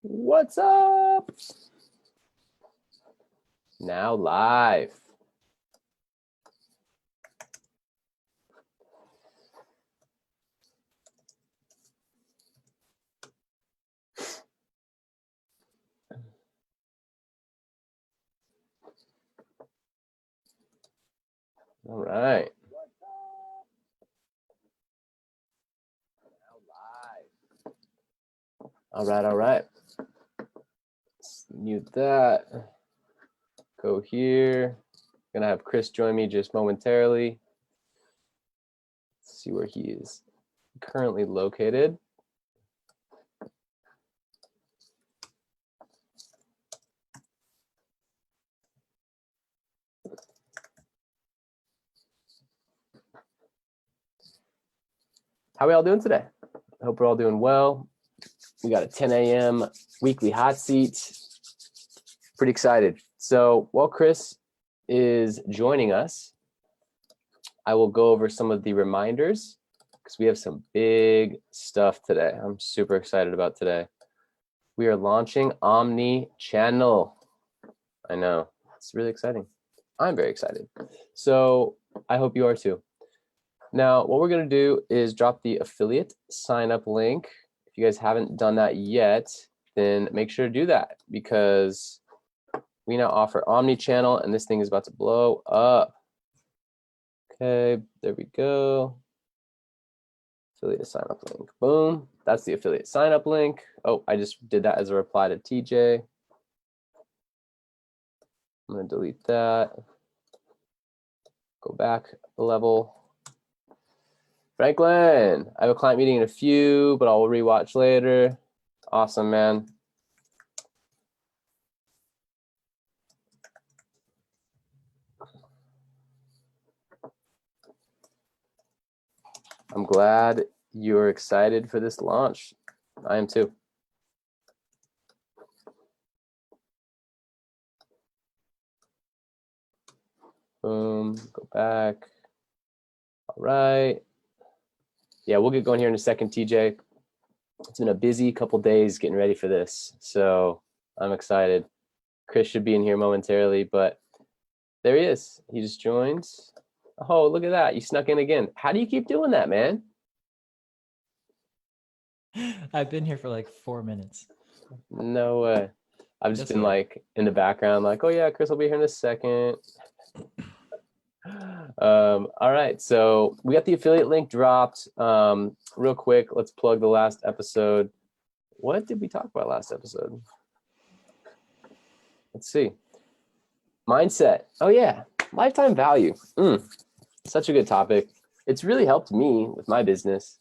What's up? Now live. All right. All right, all right. Let's mute that. Go here. Gonna have Chris join me just momentarily. Let's see where he is currently located. How are we all doing today? I hope we're all doing well. We got a 10 a.m. weekly hot seat. Pretty excited. So while Chris is joining us, I will go over some of the reminders because we have some big stuff today. I'm super excited about today. We are launching Omnichannel. I know, it's really exciting. I'm very excited. So I hope you are too. Now, what we're gonna do is drop the affiliate sign up link. If you guys haven't done that yet, then make sure to do that because we now offer Omnichannel and this thing is about to blow up. Okay, there we go. Affiliate sign up link, boom. That's the affiliate sign up link. Oh, I just did that as a reply to TJ. I'm gonna delete that. Go back a level. Franklin, I have a client meeting in a few, but I'll rewatch later. Awesome, man. I'm glad you're excited for this launch. I am too. Boom, go back. All right. Yeah, we'll get going here in a second, TJ. It's been a busy couple days getting ready for this, so I'm excited. Chris should be in here momentarily, but there he is. He just joined. Oh, look at that. You snuck in again. How do you keep doing that, man? I've been here for like 4 minutes. No way. I've just been like in the background, like, oh yeah, Chris will be here in a second. All right, so we got the affiliate link dropped. Real quick, let's plug the last episode. What did we talk about last episode? Let's see. Mindset. Oh yeah, lifetime value. Such a good topic. It's really helped me with my business,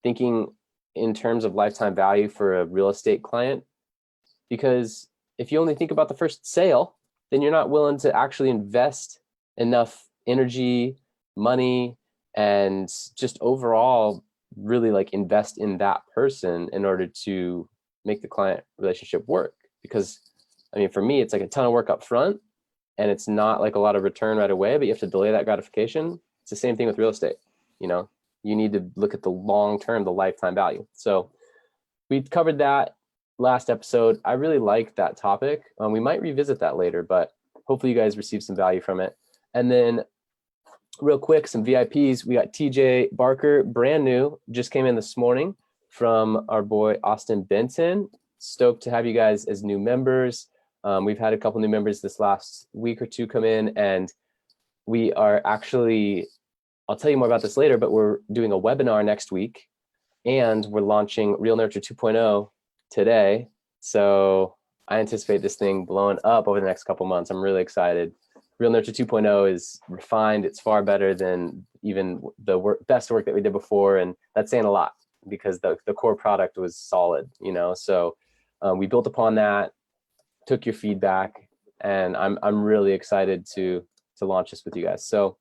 thinking in terms of lifetime value for a real estate client. Because if you only think about the first sale, then you're not willing to actually invest enough energy, money, and just overall really like invest in that person in order to make the client relationship work. Because I mean, for me, it's like a ton of work up front and it's not like a lot of return right away, but you have to delay that gratification. It's the same thing with real estate. You know, you need to look at the long term, the lifetime value. So we covered that last episode. I really liked that topic. We might revisit that later, but hopefully you guys receive some value from it. And then real quick, some VIPs. We got TJ Barker, brand new, just came in this morning from our boy Austin Benton. Stoked to have you guys as new members. We've had a couple new members this last week or two come in, and we are actually, I'll tell you more about this later, but we're doing a webinar next week and we're launching RealNuture 2.0 today. So I anticipate this thing blowing up over the next couple months. I'm really excited. RealNuture 2.0 is refined. It's far better than even the best work that we did before. And that's saying a lot because the core product was solid, you know? So we built upon that, took your feedback, and I'm really excited to launch this with you guys. So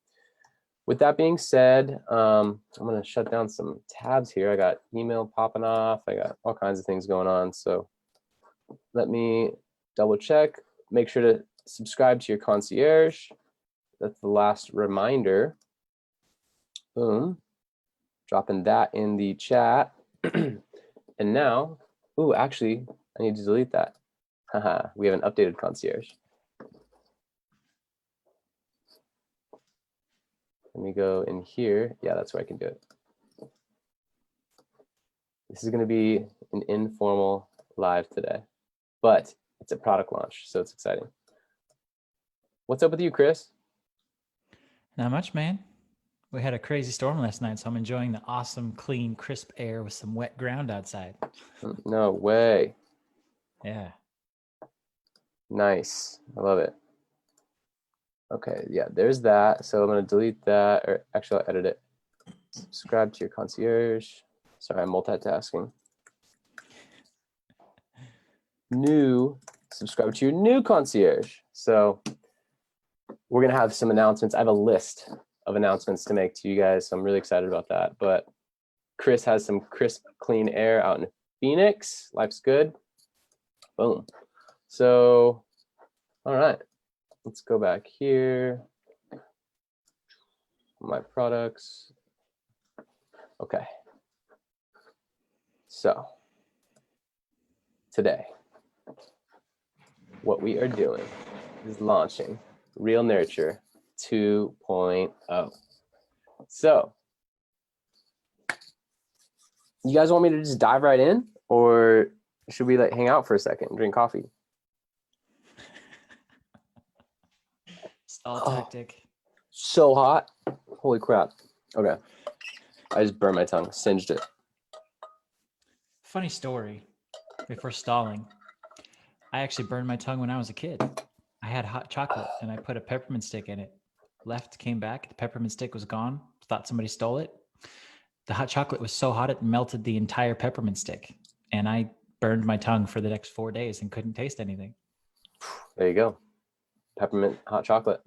with that being said, I'm gonna shut down some tabs here. I got email popping off. I got all kinds of things going on. So let me double check. Make sure to subscribe to your concierge. That's the last reminder. Boom. Dropping that in the chat. And now, actually, I need to delete that. Haha, we have an updated concierge. Let me go in here. Yeah, that's where I can do it. This is going to be an informal live today, but it's a product launch, so it's exciting. What's up with you, Chris? Not much, man. We had a crazy storm last night, so I'm enjoying the awesome, clean, crisp air with some wet ground outside. No way. Yeah. Nice. I love it. Okay, yeah, there's that. So I'm going to delete that, or actually I'll edit it. Subscribe to your concierge. Sorry, I'm multitasking. New, subscribe to your new concierge. So we're going to have some announcements. I have a list of announcements to make to you guys, so I'm really excited about that. But Chris has some crisp, clean air out in Phoenix. Life's good. Boom. So, all right, let's go back here. My products. Okay. So, today, what we are doing is launching RealNuture 2.0. So, you guys want me to just dive right in, or should we like hang out for a second and drink coffee? Stall tactic. So hot. Holy crap. Okay. I just burned my tongue, singed it. Funny story. Before stalling, I actually burned my tongue when I was a kid. I had hot chocolate and I put a peppermint stick in it. Left, came back, the peppermint stick was gone. Thought somebody stole it. The hot chocolate was so hot it melted the entire peppermint stick. And I burned my tongue for the next 4 days and couldn't taste anything. There you go. Peppermint hot chocolate.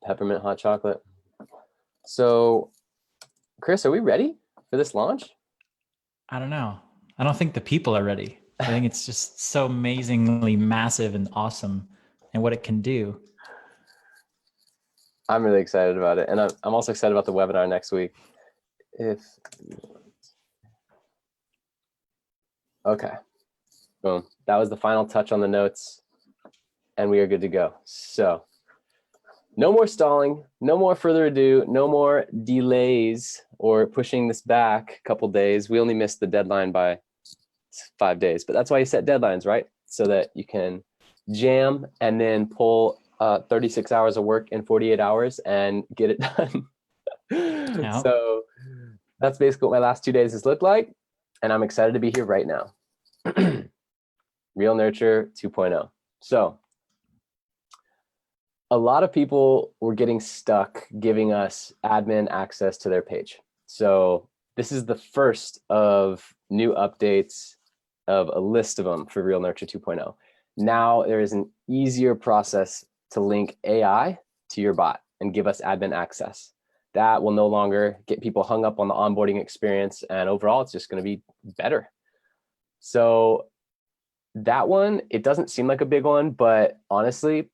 Peppermint hot chocolate. So, Chris, are we ready for this launch? I don't know. I don't think the people are ready. I think it's just so amazingly massive and awesome and what it can do. I'm really excited about it. And I'm also excited about the webinar next week. Okay. Boom. That was the final touch on the notes. And we are good to go. So, no more stalling, no more further ado, no more delays or pushing this back a couple days. We only missed the deadline by 5 days, but that's why you set deadlines, right? So that you can jam and then pull 36 hours of work in 48 hours and get it done. Yep. So that's basically what my last 2 days has looked like. And I'm excited to be here right now. RealNuture 2.0. So a lot of people were getting stuck giving us admin access to their page. So this is the first of new updates of a list of them for RealNuture 2.0. Now there is an easier process to link AI to your bot and give us admin access. That will no longer get people hung up on the onboarding experience, and overall it's just going to be better. So that one, it doesn't seem like a big one, but honestly,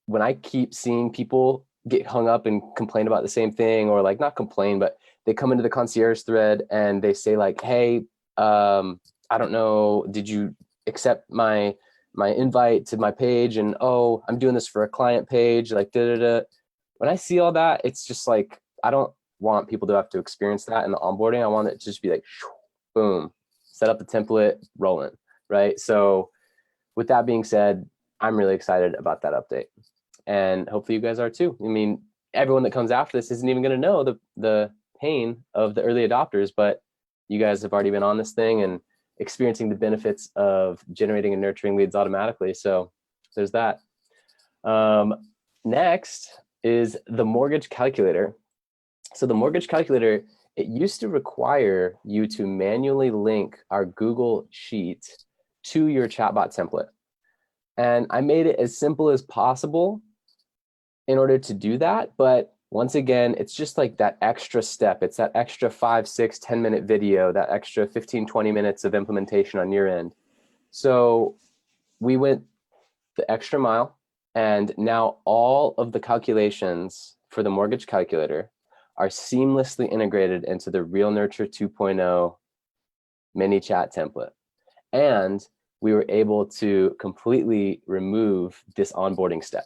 when I keep seeing people get hung up and complain about the same thing, or like not complain, but they come into the concierge thread and they say like, hey, I don't know, did you accept my invite to my page? And oh, I'm doing this for a client page, like da da da. When I see all that, it's just like, I don't want people to have to experience that in the onboarding. I want it to just be like, boom, set up the template, rolling, right? So with that being said, I'm really excited about that update. And hopefully you guys are too. I mean, everyone that comes after this isn't even going to know the pain of the early adopters, but you guys have already been on this thing and experiencing the benefits of generating and nurturing leads automatically. So there's that. Next is the mortgage calculator. So the mortgage calculator, it used to require you to manually link our Google Sheet to your chatbot template. And I made it as simple as possible in order to do that. But once again, it's just like that extra step. It's that extra 5, 6, 10-minute video, that extra 15, 20 minutes of implementation on your end. So we went the extra mile, and now all of the calculations for the mortgage calculator are seamlessly integrated into the RealNuture 2.0 ManyChat template. And we were able to completely remove this onboarding step.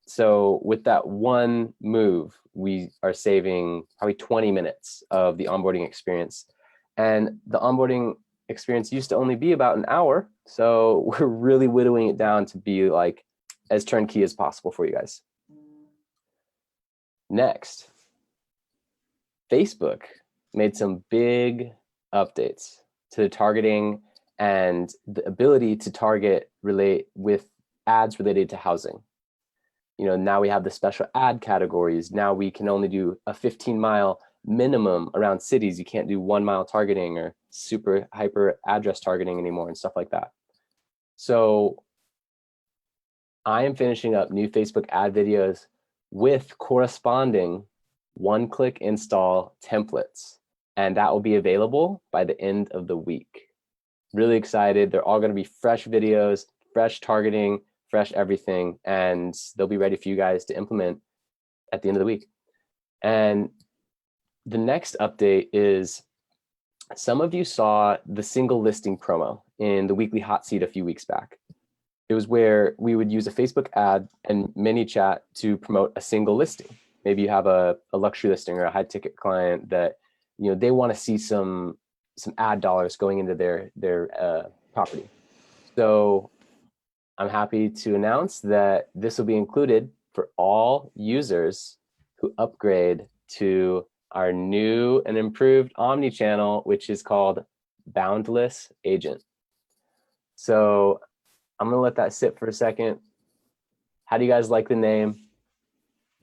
So with that one move, we are saving probably 20 minutes of the onboarding experience. And the onboarding experience used to only be about an hour. So we're really whittling it down to be like as turnkey as possible for you guys. Next, Facebook made some big updates to the targeting and the ability to target relate with ads related to housing. You know, now we have the special ad categories. Now we can only do a 15-mile minimum around cities. You can't do 1-mile targeting or super hyper address targeting anymore and stuff like that. So I am finishing up new Facebook ad videos with corresponding one-click install templates, and that will be available by the end of the week. Really excited. They're all going to be fresh videos, fresh targeting, fresh everything, and they'll be ready for you guys to implement at the end of the week. And the next update is, some of you saw the single listing promo in the weekly hot seat a few weeks back. It was where we would use a Facebook ad and ManyChat to promote a single listing. Maybe you have a luxury listing or a high ticket client that, you know, they want to see some ad dollars going into their property. So I'm happy to announce that this will be included for all users who upgrade to our new and improved Omnichannel, which is called Boundless Agent. So I'm gonna let that sit for a second. How do you guys like the name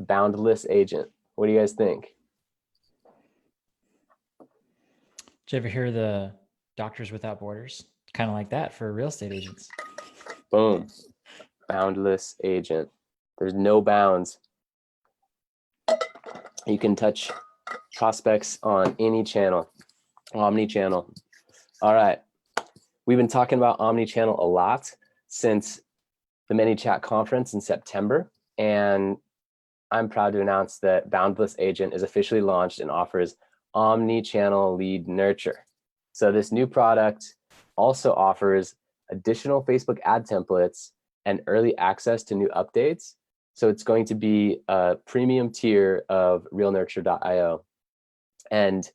Boundless Agent? What do you guys think? Did you ever hear the Doctors Without Borders? Kind of like that for real estate agents. Boom, Boundless Agent. There's no bounds. You can touch prospects on any channel, Omnichannel. All right, we've been talking about Omnichannel a lot since the ManyChat conference in September, and I'm proud to announce that Boundless Agent is officially launched and offers Omnichannel Lead Nurture. So this new product also offers additional Facebook ad templates and early access to new updates. So it's going to be a premium tier of RealNuture.io. And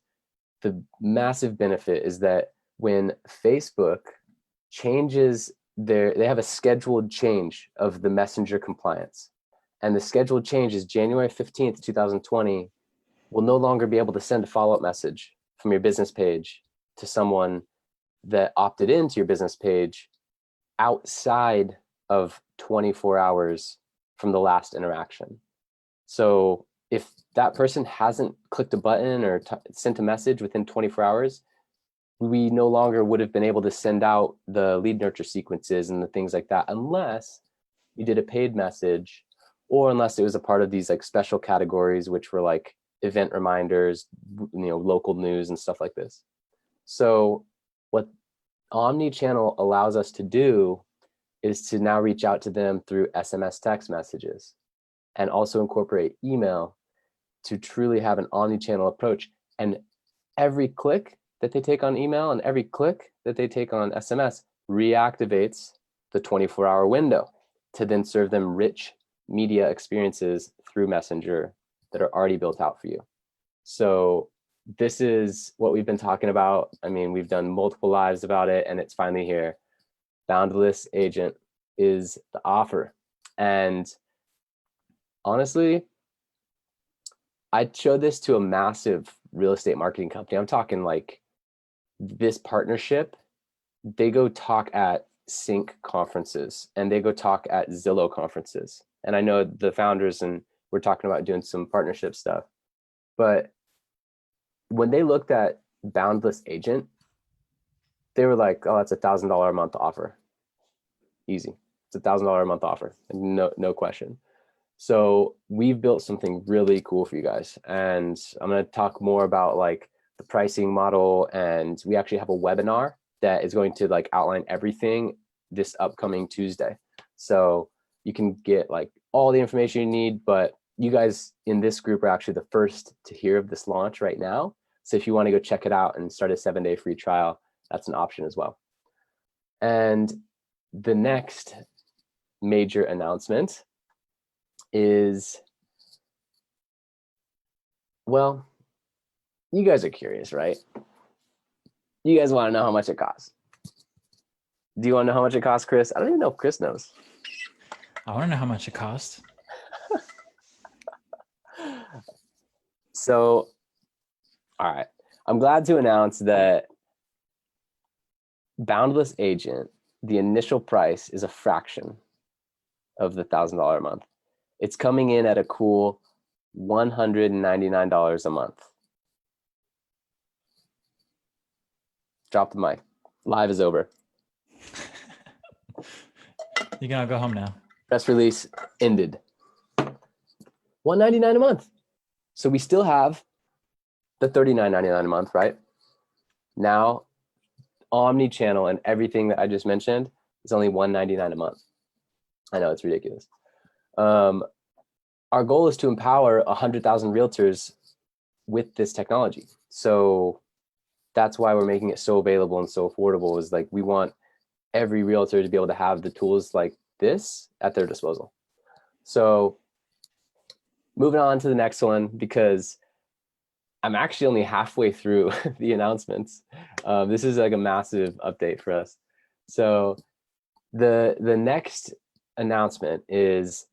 the massive benefit is that when Facebook changes they have a scheduled change of the messenger compliance. And the scheduled change is January 15th, 2020, will no longer be able to send a follow-up message from your business page to someone that opted into your business page outside of 24 hours from the last interaction. So if that person hasn't clicked a button or sent a message within 24 hours, we no longer would have been able to send out the lead nurture sequences and the things like that, unless you did a paid message, or unless it was a part of these like special categories, which were like event reminders, you know, local news and stuff like this. So what Omnichannel allows us to do is to now reach out to them through SMS text messages and also incorporate email to truly have an omnichannel approach. And every click that they take on email and every click that they take on SMS reactivates the 24-hour window to then serve them rich media experiences through Messenger that are already built out for you. So this is what we've been talking about. I mean, we've done multiple lives about it, and it's finally here. Boundless Agent is the offer. And honestly, I showed this to a massive real estate marketing company. I'm talking like this partnership, they go talk at Sync conferences and they go talk at Zillow conferences. And I know the founders, and we're talking about doing some partnership stuff. But when they looked at Boundless Agent, they were like, oh, that's $1,000 a month offer. Easy. It's $1,000 a month offer. No question. So we've built something really cool for you guys. And I'm going to talk more about like the pricing model. And we actually have a webinar that is going to like outline everything this upcoming Tuesday. So you can get like all the information you need, but you guys in this group are actually the first to hear of this launch right now. So if you want to go check it out and start a 7-day free trial, that's an option as well. And the next major announcement is, well, you guys are curious, right? You guys want to know how much it costs. Do you want to know how much it costs, Chris? I don't even know if Chris knows. I want to know how much it costs. So, all right. I'm glad to announce that Boundless Agent, the initial price is a fraction of the $1,000 a month. It's coming in at a cool $199 a month. Drop the mic. Live is over. You're gonna go home now. Press release ended. $199 a month. So we still have the $39.99 a month, right? Now, Omnichannel and everything that I just mentioned is only $199 a month. I know it's ridiculous. Our goal is to empower 100,000 realtors with this technology. So that's why we're making it so available and so affordable, is like we want every realtor to be able to have the tools like this at their disposal. So moving on to the next one, because I'm actually only halfway through the announcements. This is like a massive update for us. So the next announcement is,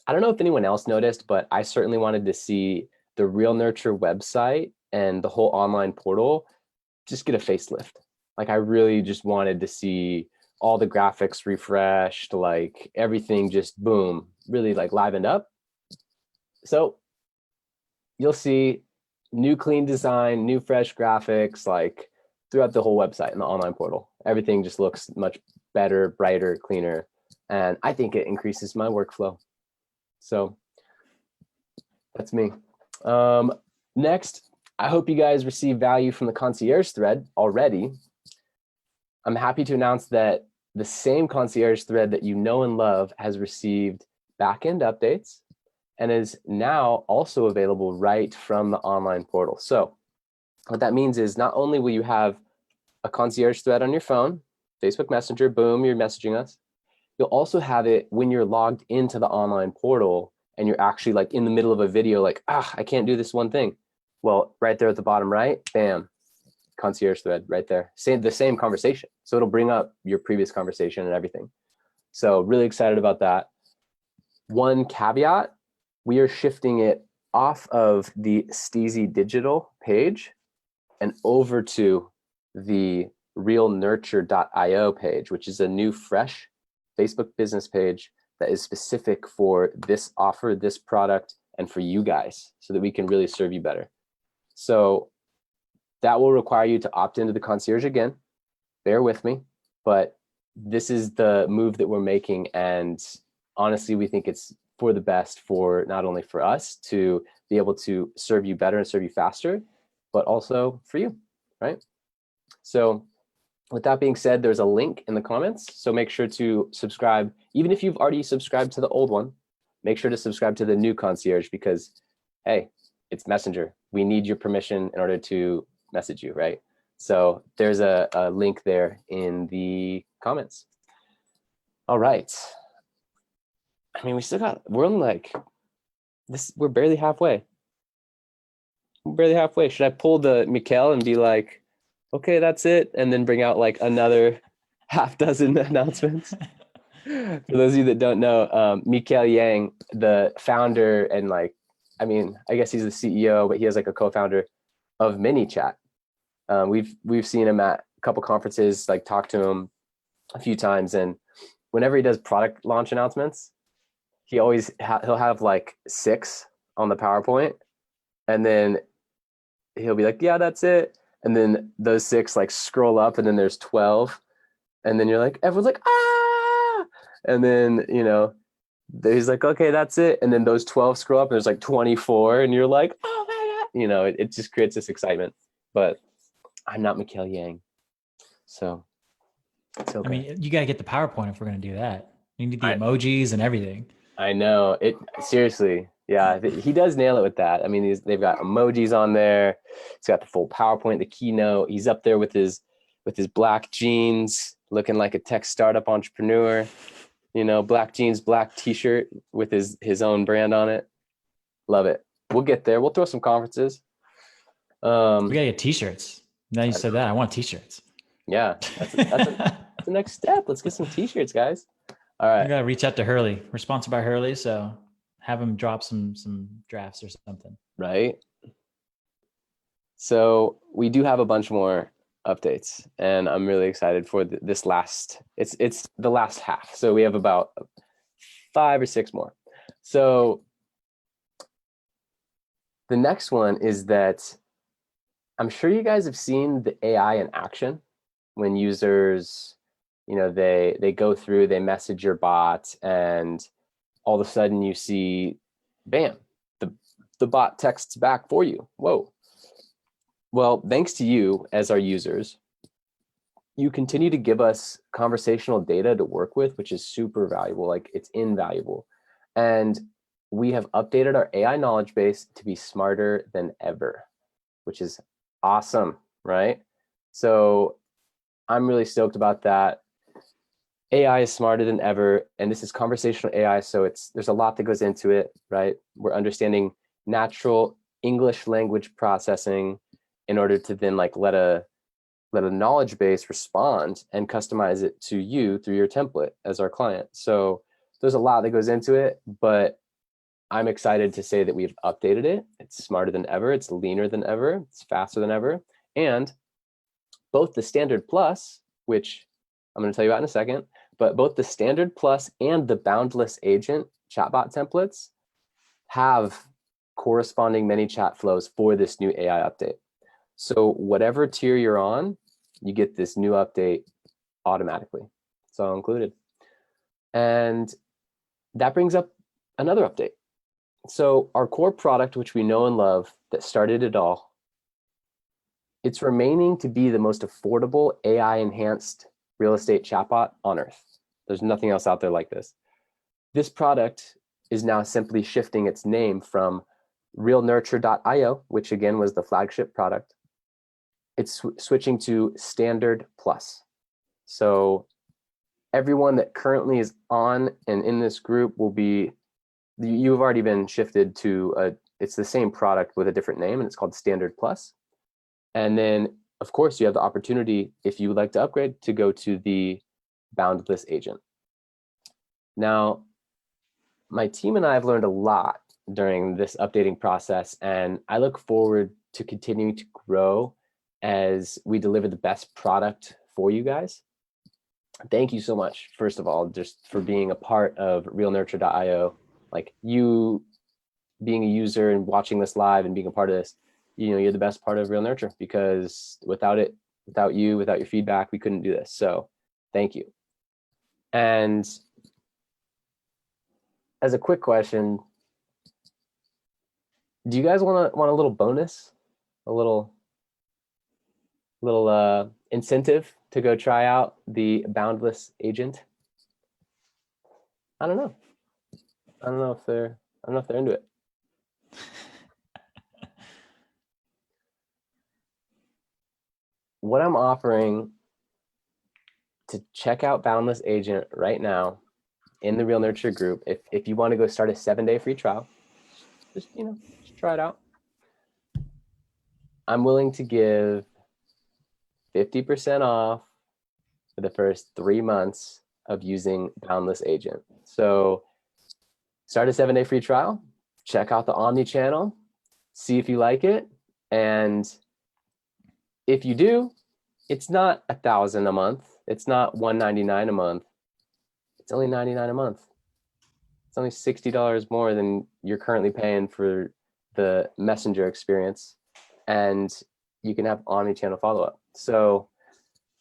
I don't know if anyone else noticed, but I certainly wanted to see the RealNuture website and the whole online portal just get a facelift. Like I really just wanted to see all the graphics refreshed, like everything just boom, really like livened up. So you'll see new clean design, new fresh graphics, like throughout the whole website and the online portal. Everything just looks much better, brighter, cleaner. And I think it increases my workflow. So that's me. Next, I hope you guys receive value from the concierge thread already. I'm happy to announce that the same concierge thread that you know and love has received backend updates and is now also available right from the online portal. So what that means is not only will you have a concierge thread on your phone, Facebook Messenger, boom, you're messaging us. You'll also have it when you're logged into the online portal and you're actually like in the middle of a video, like, I can't do this one thing. Well, right there at the bottom right, bam, concierge thread right there. The same conversation. So it'll bring up your previous conversation and everything. So really excited about that. One caveat, we are shifting it off of the STEEZY.Digital page and over to the RealNuture.io page, which is a new, fresh Facebook business page that is specific for this offer, this product, and for you guys so that we can really serve you better. So that will require you to opt into the concierge again. Bear with me, but this is the move that we're making. And honestly, we think it's for the best for not only for us to be able to serve you better and serve you faster, but also for you, right? So with that being said, there's a link in the comments. So make sure to subscribe. Even if you've already subscribed to the old one, make sure to subscribe to the new concierge because, hey, it's Messenger. We need your permission in order to message you, right? So there's a link there in the comments. All right. I mean, we're only like this, we're barely halfway. We're barely halfway. Should I pull the Mikkel and be like, okay, that's it, and then bring out like another half dozen announcements? For those of you that don't know, Mikkel Yang, the founder and like, I mean, I guess he's the CEO, but he has like a co-founder of ManyChat. We've seen him at a couple conferences, like talked to him a few times, and whenever he does product launch announcements, he'll have like 6 on the PowerPoint, and then he'll be like, yeah, that's it. And then those 6 like scroll up and then there's 12. And then you're like, everyone's like, ah. And then, you know, he's like, okay, that's it. And then those 12 scroll up and there's like 24 and you're like, oh my God. You know, it just creates this excitement. But I'm not Mikkel Yang. So it's okay. I mean, you got to get the PowerPoint if we're going to do that. You need the emojis and everything. I know it. Seriously. Yeah, he does nail it with that. I mean, they've got emojis on there. He's got the full PowerPoint, the keynote. He's up there with his with his black jeans, looking like a tech startup entrepreneur, black jeans, black t-shirt with his own brand on it. Love it. We'll get there. We'll throw some conferences. We gotta get t-shirts. Now you said that, I want t-shirts. Yeah, that's the next step. Let's get some t-shirts, guys. All right. I gotta reach out to Hurley. We're sponsored by Hurley, so have him drop some drafts or something. Right. So we do have a bunch more updates, and I'm really excited for this last. It's the last half. So we have about 5 or 6 more. So the next one is that I'm sure you guys have seen the AI in action when users, they go through, they message your bot, and all of a sudden you see, bam, the bot texts back for you. Whoa. Well, thanks to you as our users, you continue to give us conversational data to work with, which is super valuable. Like, it's invaluable. And we have updated our AI knowledge base to be smarter than ever, which is awesome, right? So I'm really stoked about that. AI is smarter than ever, and this is conversational AI, so there's a lot that goes into it, right? We're understanding natural English language processing in order to then like let a knowledge base respond and customize it to you through your template as our client. So there's a lot that goes into it, but I'm excited to say that we've updated it. It's smarter than ever. It's leaner than ever. It's faster than ever. And both the Standard Plus, which I'm going to tell you about in a second, but both the Standard Plus and the Boundless Agent chatbot templates have corresponding ManyChat flows for this new AI update. So whatever tier you're on, you get this new update automatically. It's all included. And that brings up another update. So our core product, which we know and love, that started it all, it's remaining to be the most affordable AI-enhanced real estate chatbot on earth. There's nothing else out there like this. This product is now simply shifting its name from RealNuture.io, which again was the flagship product. It's switching to Standard Plus. So everyone that currently is on and in this group will be, you've already been shifted to it's the same product with a different name, and it's called Standard Plus. And then, of course, you have the opportunity, if you would like to upgrade, to go to the Boundless Agent. Now, my team and I have learned a lot during this updating process, and I look forward to continuing to grow as we deliver the best product for you guys. Thank you so much, first of all, just for being a part of RealNuture.io. Like, you being a user and watching this live and being a part of this, you're the best part of RealNuture, because without it, without you, without your feedback, we couldn't do this. So thank you. And as a quick question, do you guys want a little bonus, a little incentive to go try out the Boundless Agent? I don't know. I don't know if they're into it. What I'm offering to check out Boundless Agent right now in the RealNuture group, if you want to go start a 7-day free trial, just try it out. I'm willing to give 50% off for the first 3 months of using Boundless Agent. So start a 7-day free trial, check out the Omnichannel, see if you like it, and if you do, it's not $1,000 a month. It's not $199 a month. It's only $99 a month. It's only $60 more than you're currently paying for the Messenger experience, and you can have Omnichannel follow-up. So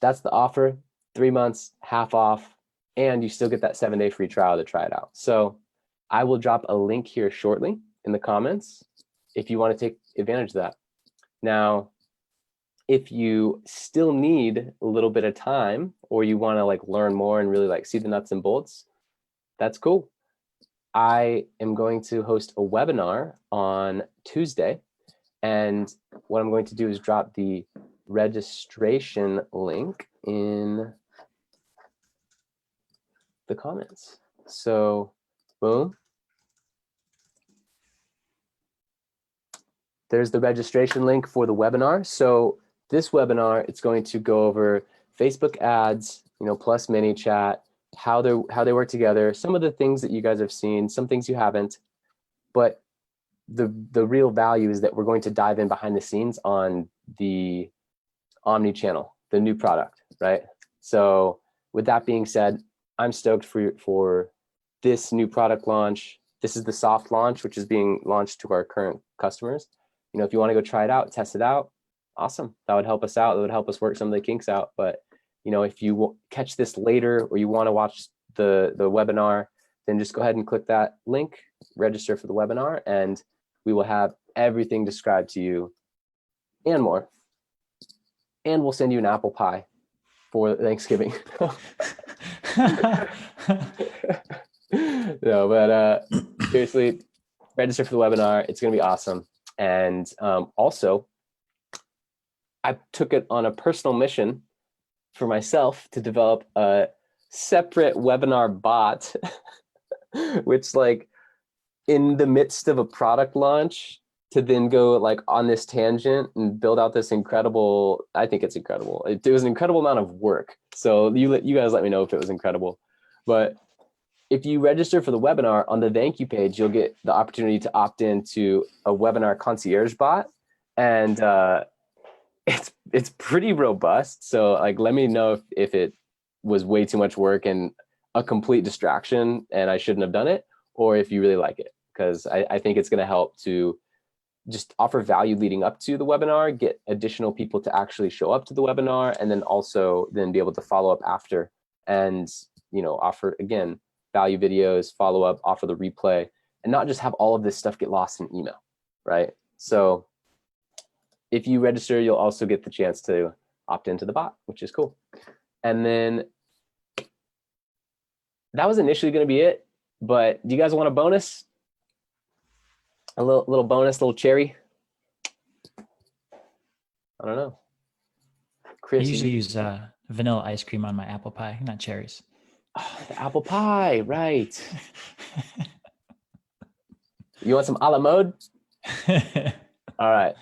that's the offer: 3 months, half off, and you still get that 7-day free trial to try it out. So I will drop a link here shortly in the comments if you want to take advantage of that. Now, if you still need a little bit of time, or you want to learn more and really see the nuts and bolts, that's cool. I am going to host a webinar on Tuesday, and what I'm going to do is drop the registration link in the comments. So boom. There's the registration link for the webinar. So this webinar, it's going to go over Facebook ads, plus ManyChat, how they work together, some of the things that you guys have seen, some things you haven't, but the real value is that we're going to dive in behind the scenes on the Omnichannel, the new product, right? So with that being said, I'm stoked for this new product launch. This is the soft launch, which is being launched to our current customers. If you want to go try it out, test it out, awesome. That would help us out. That would help us work some of the kinks out. But if you catch this later or you want to watch the webinar, then just go ahead and click that link, register for the webinar, and we will have everything described to you and more. And we'll send you an apple pie for Thanksgiving. No, but seriously, register for the webinar. It's going to be awesome. And also, I took it on a personal mission for myself to develop a separate webinar bot, which in the midst of a product launch, to then go on this tangent and build out this incredible, I think it's incredible. It was an incredible amount of work. So you guys let me know if it was incredible. But if you register for the webinar on the thank you page, you'll get the opportunity to opt into a webinar concierge bot. And it's pretty robust. So let me know if it was way too much work and a complete distraction and I shouldn't have done it, or if you really like it, because I think it's going to help to just offer value leading up to the webinar, get additional people to actually show up to the webinar, and then also then be able to follow up after and offer, again, value videos, follow up, offer the replay, and not just have all of this stuff get lost in email, right? So if you register, you'll also get the chance to opt into the bot, which is cool. And then that was initially going to be it, but do you guys want a bonus? A little bonus, little cherry? I don't know. Chris, I usually use vanilla ice cream on my apple pie, not cherries. Oh, the apple pie, right. You want some a la mode? All right.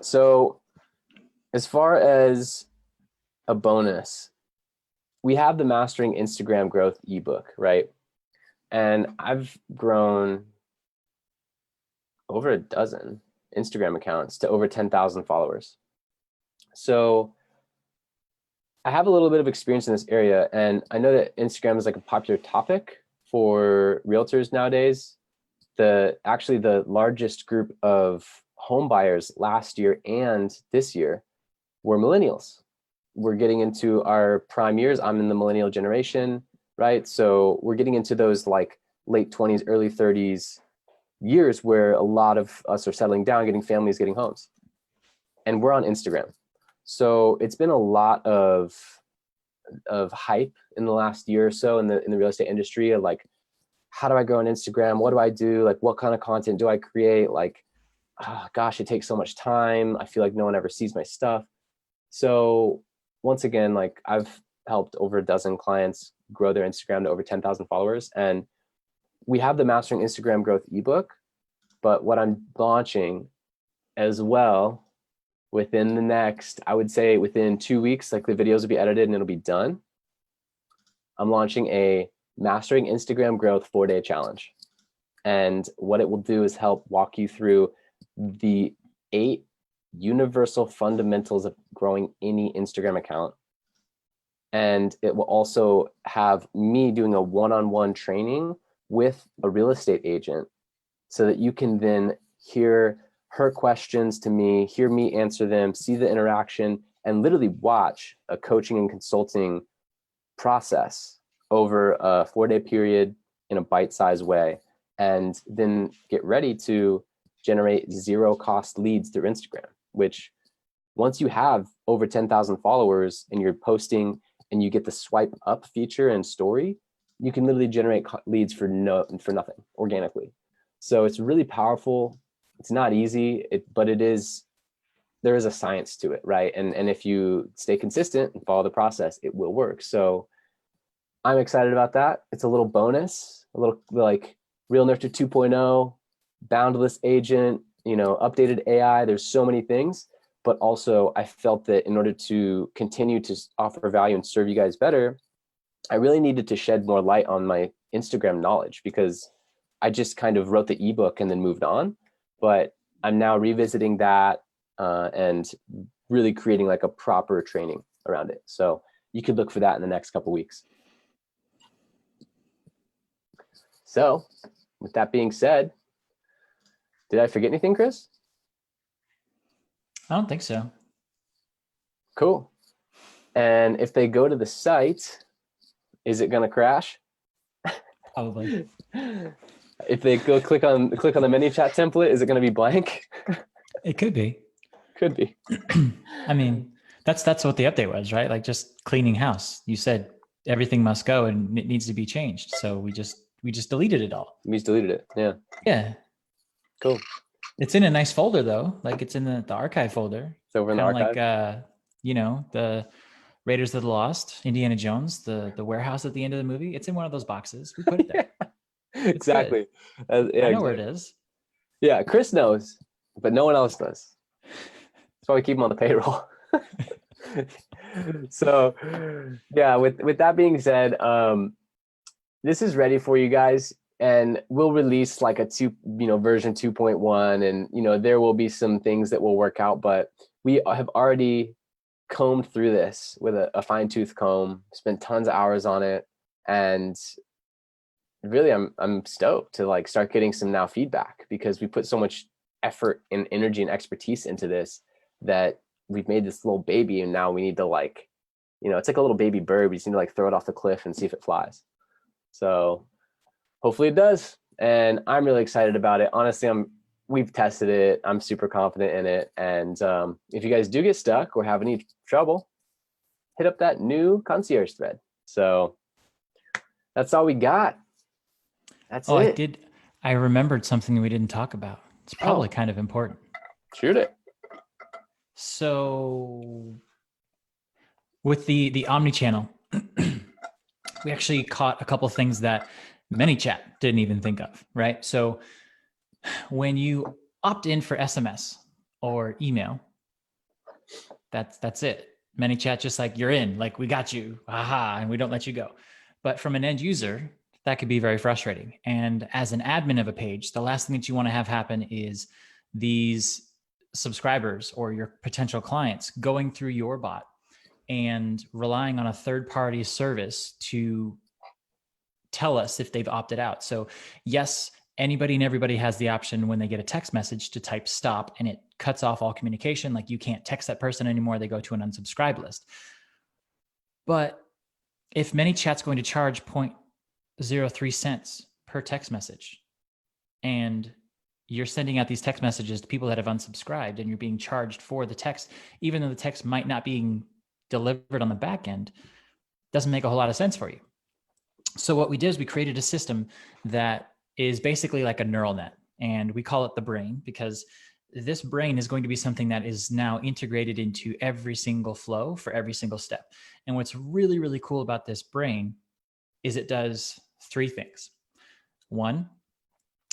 So as far as a bonus, we have the Mastering Instagram Growth ebook, right? And I've grown over a dozen Instagram accounts to over 10,000 followers. So I have a little bit of experience in this area, and I know that Instagram is a popular topic for realtors nowadays. Actually the largest group of home buyers last year and this year were millennials. We're getting into our prime years. I'm in the millennial generation, right? So we're getting into those late 20s, early 30s years where a lot of us are settling down, getting families, getting homes. And we're on Instagram. So it's been a lot of hype in the last year or so in the real estate industry of how do I grow on Instagram? What do I do? What kind of content do I create? Oh, gosh, it takes so much time. I feel like no one ever sees my stuff. So once again, I've helped over a dozen clients grow their Instagram to over 10,000 followers. And we have the Mastering Instagram Growth ebook, but what I'm launching as well within the next, I would say within 2 weeks, the videos will be edited and it'll be done. I'm launching a Mastering Instagram Growth 4-day challenge. And what it will do is help walk you through the 8 universal fundamentals of growing any Instagram account. And it will also have me doing a one-on-one training with a real estate agent so that you can then hear her questions to me, hear me answer them, see the interaction, and literally watch a coaching and consulting process over a 4-day period in a bite-sized way, and then get ready to generate zero-cost leads through Instagram, which once you have over 10,000 followers and you're posting and you get the swipe up feature and story, you can literally generate leads for nothing organically. So it's really powerful. It's not easy, but it is there is a science to it, right? And if you stay consistent and follow the process, it will work. So I'm excited about that. It's a little bonus, a little like RealNuture 2.0, boundless agent, updated AI. There's so many things, but also I felt that in order to continue to offer value and serve you guys better, I really needed to shed more light on my Instagram knowledge, because I just kind of wrote the ebook and then moved on. But I'm now revisiting that and really creating like a proper training around it. So you could look for that in the next couple weeks. So with that being said, did I forget anything, Chris? I don't think so. Cool. And if they go to the site, is it going to crash? Probably. If they go click on the ManyChat template, is it going to be blank? It could be. Could be. I mean, that's what the update was, right? Like just cleaning house. You said everything must go and it needs to be changed. So we just deleted it all. We just deleted it. Yeah. Yeah. Cool. It's in a nice folder though. Like it's in the archive folder. It's over in the archive. Like the Raiders of the Lost, Indiana Jones, the warehouse at the end of the movie. It's in one of those boxes. We put it there. Exactly. Yeah, I know where it is. Yeah, Chris knows, but no one else does. That's why we keep him on the payroll. So yeah, with that being said, this is ready for you guys, and we'll release like a version 2.1, and there will be some things that will work out, but we have already combed through this with a fine-tooth comb, spent tons of hours on it, and really I'm stoked to like start getting some now feedback, because we put so much effort and energy and expertise into this that we've made this little baby, and now we need to like, it's like a little baby bird. We just need to like throw it off the cliff and see if it flies. So hopefully it does. And I'm really excited about it. Honestly, we've tested it. I'm super confident in it. And if you guys do get stuck or have any trouble, hit up that new concierge thread. So that's all we got. That's it. I remembered something we didn't talk about. It's probably kind of important. Shoot it. So with the Omnichannel, we actually caught a couple of things that ManyChat didn't even think of, right? So when you opt in for SMS or email, that's it. ManyChat just like, you're in, like we got you, aha, and we don't let you go. But from an end user, that could be very frustrating. And as an admin of a page, the last thing that you want to have happen is these subscribers or your potential clients going through your bot and relying on a third-party service to tell us if they've opted out. So yes, anybody and everybody has the option when they get a text message to type stop, and it cuts off all communication. Like you can't text that person anymore. They go to an unsubscribe list. But if ManyChat's going to charge 0.03 cents per text message, and you're sending out these text messages to people that have unsubscribed, and you're being charged for the text, even though the text might not be delivered on the back end, doesn't make a whole lot of sense for you. So what we did is we created a system that is basically like a neural net, and we call it the brain, because this brain is going to be something that is now integrated into every single flow for every single step. And what's really, really cool about this brain is it does three things. One,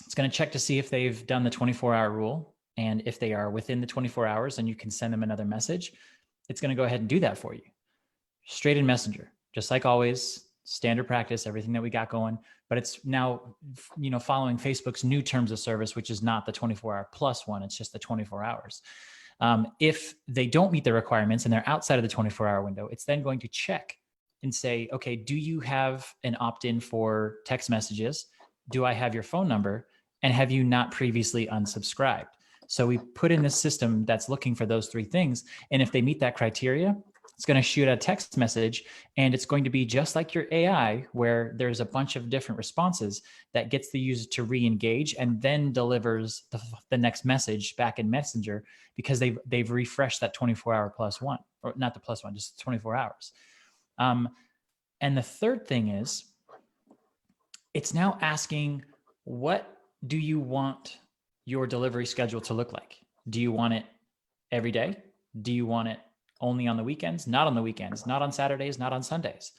it's going to check to see if they've done the 24-hour rule. And if they are within the 24 hours and you can send them another message, it's going to go ahead and do that for you. Straight in Messenger, just like always, standard practice, everything that we got going. But it's now, following Facebook's new terms of service, which is not the 24-hour plus one. It's just the 24 hours. If they don't meet the requirements and they're outside of the 24-hour window, it's then going to check and say, okay, do you have an opt-in for text messages? Do I have your phone number? And have you not previously unsubscribed? So we put in this system that's looking for those three things. And if they meet that criteria, it's going to shoot a text message, and it's going to be just like your AI, where there's a bunch of different responses that gets the user to re-engage and then delivers the next message back in Messenger, because they've refreshed that 24-hour plus one, or not the plus one, just 24 hours. And the third thing is, it's now asking, what do you want your delivery schedule to look like? Do you want it every day? Do you want it only on the weekends? Not on the weekends, not on Saturdays, not on Sundays.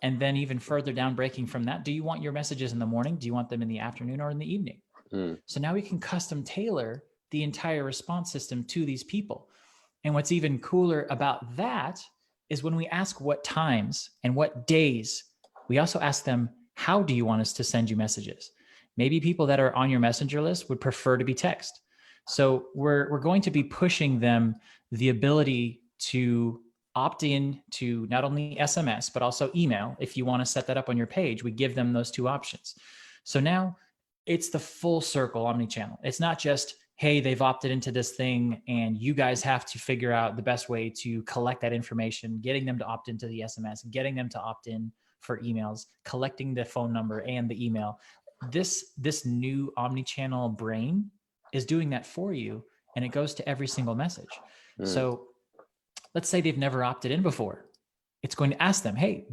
And then even further down, breaking from that, do you want your messages in the morning? Do you want them in the afternoon or in the evening? So now we can custom tailor the entire response system to these people. And what's even cooler about that is when we ask what times and what days, we also ask them, how do you want us to send you messages? Maybe people that are on your messenger list would prefer to be text. So we're going to be pushing them the ability to opt in to not only SMS, but also email. If you want to set that up on your page, we give them those two options. So now it's the full circle omnichannel. It's not just, hey, they've opted into this thing and you guys have to figure out the best way to collect that information, getting them to opt into the SMS, getting them to opt in for emails, collecting the phone number and the email. This new omnichannel brain is doing that for you, and it goes to every single message. So let's say they've never opted in before. It's going to ask them, hey,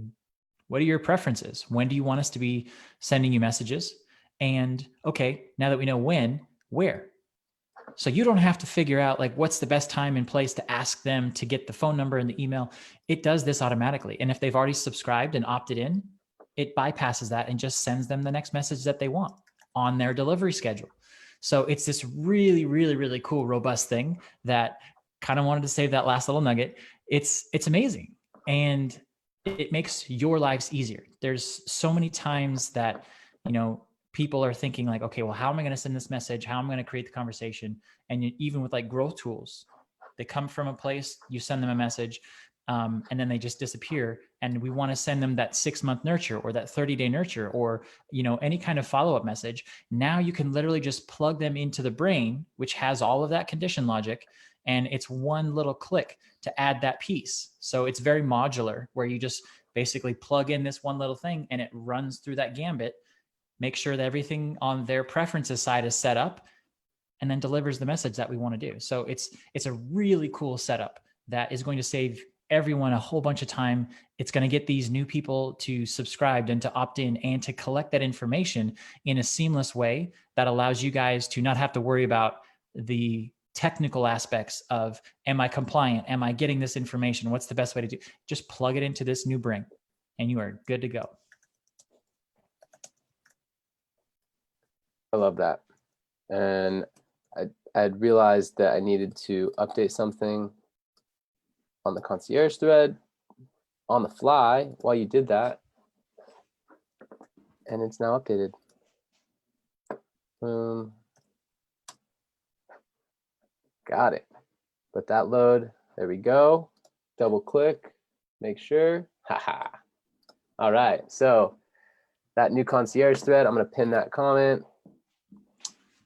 what are your preferences? When do you want us to be sending you messages? And okay, now that we know when, where? So you don't have to figure out like what's the best time and place to ask them to get the phone number and the email. It does this automatically. And if they've already subscribed and opted in, it bypasses that and just sends them the next message that they want on their delivery schedule. So it's this really, really, really cool, robust thing that kind of wanted to save that last little nugget. It's amazing. And it makes your lives easier. There's so many times that, people are thinking like, okay, well, how am I going to send this message? How am I going to create the conversation? And even with like growth tools, they come from a place, you send them a message, and then they just disappear. And we want to send them that 6-month nurture or that 30-day nurture or, any kind of follow-up message. Now you can literally just plug them into the brain, which has all of that condition logic. And it's one little click to add that piece. So it's very modular where you just basically plug in this one little thing and it runs through that gambit, make sure that everything on their preferences side is set up, and then delivers the message that we want to do. So it's a really cool setup that is going to save everyone a whole bunch of time. It's going to get these new people to subscribe and to opt in and to collect that information in a seamless way that allows you guys to not have to worry about the technical aspects of, am I compliant? Am I getting this information? What's the best way to do? Just plug it into this new brain and you are good to go. I love that. And I'd realized that I needed to update something on the concierge thread on the fly while you did that. And it's now updated. Got it. Let that load. There we go. Double click, make sure. Haha. All right. So that new concierge thread, I'm going to pin that comment.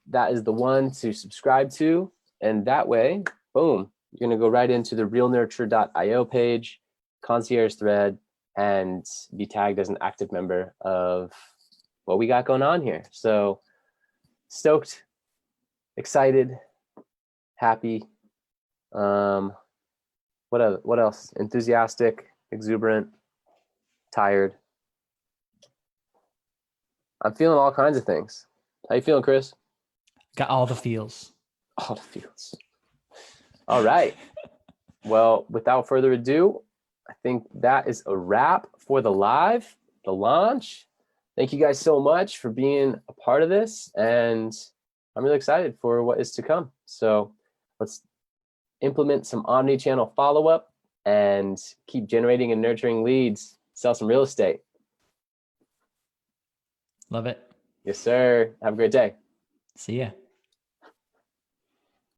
That is the one to subscribe to. And that way, boom, you're going to go right into the RealNuture.io page, concierge thread, and be tagged as an active member of what we got going on here. So stoked, excited, happy. What else? Enthusiastic, exuberant, tired. I'm feeling all kinds of things. How you feeling, Chris? Got all the feels. All the feels. All right. Well, without further ado, I think that is a wrap for the launch. Thank you guys so much for being a part of this. And I'm really excited for what is to come. So let's implement some omni-channel follow-up and keep generating and nurturing leads, sell some real estate. Love it. Yes, sir. Have a great day. See ya.